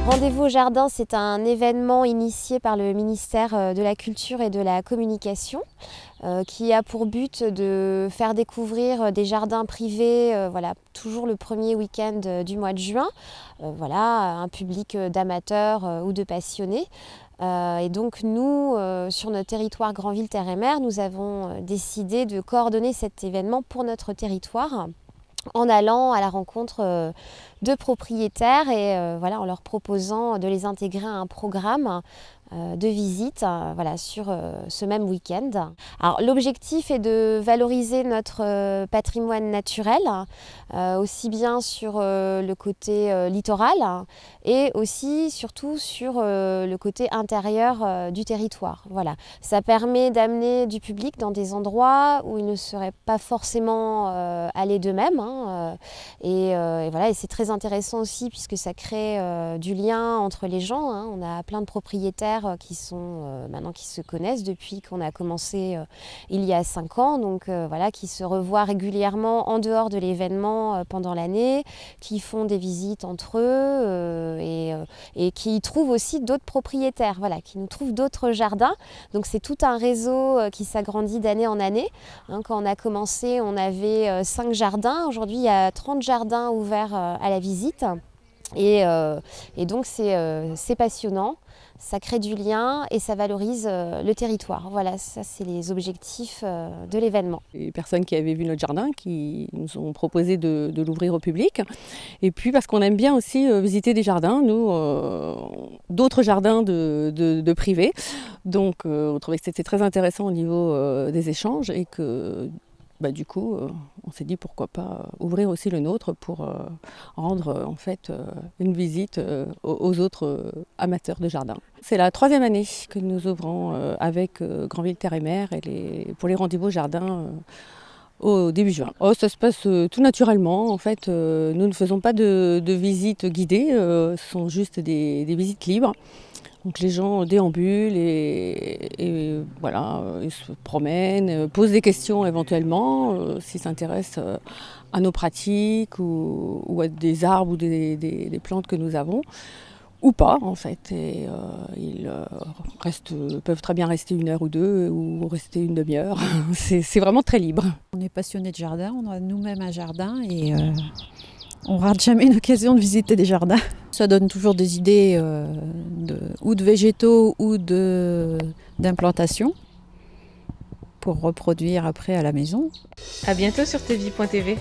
Rendez-vous au jardin, c'est un événement initié par le ministère de la Culture et de la Communication qui a pour but de faire découvrir des jardins privés, voilà, toujours le premier week-end du mois de juin, voilà, un public d'amateurs ou de passionnés. Et donc nous, sur notre territoire Granville-Terre-et-Mer, nous avons décidé de coordonner cet événement pour notre territoire, en allant à la rencontre de propriétaires et voilà, en leur proposant de les intégrer à un programme de visite voilà, sur ce même week-end. Alors l'objectif est de valoriser notre patrimoine naturel, aussi bien sur le côté littoral et aussi surtout sur le côté intérieur du territoire. Voilà. Ça permet d'amener du public dans des endroits où ils ne seraient pas forcément allés d'eux-mêmes. Et voilà, et c'est très intéressant aussi puisque ça crée du lien entre les gens. On a plein de propriétaires qui sont maintenant qui se connaissent depuis qu'on a commencé il y a 5 ans, donc voilà, qui se revoient régulièrement en dehors de l'événement pendant l'année, qui font des visites entre eux et qui trouvent aussi d'autres propriétaires, voilà, qui nous trouvent d'autres jardins. Donc c'est tout un réseau qui s'agrandit d'année en année. Quand on a commencé, on avait 5 jardins. Aujourd'hui, il y a 30 jardins ouverts à la visite. Et donc c'est passionnant. Ça crée du lien et ça valorise le territoire. Voilà, ça c'est les objectifs de l'événement. Les personnes qui avaient vu notre jardin, qui nous ont proposé de l'ouvrir au public. Et puis parce qu'on aime bien aussi visiter des jardins, nous, d'autres jardins de privés. Donc on trouvait que c'était très intéressant au niveau des échanges et que du coup, on s'est dit pourquoi pas ouvrir aussi le nôtre pour rendre en fait une visite aux autres amateurs de jardin. C'est la 3e année que nous ouvrons avec Granville-Terre-et-Mer pour les rendez-vous jardin au début juin. Ça se passe tout naturellement. En fait, nous ne faisons pas de visites guidées, ce sont juste des visites libres. Donc les gens déambulent et voilà, ils se promènent, posent des questions éventuellement, s'ils s'intéressent à nos pratiques ou à des arbres ou des plantes que nous avons, ou pas en fait. Et ils peuvent très bien rester 1 heure ou 2 ou rester une demi-heure. C'est vraiment très libre. On est passionnés de jardin, on a nous-mêmes un jardin et on rate jamais une occasion de visiter des jardins. Ça donne toujours des idées ou de végétaux ou d'implantation pour reproduire après à la maison. À bientôt sur tvie.tv.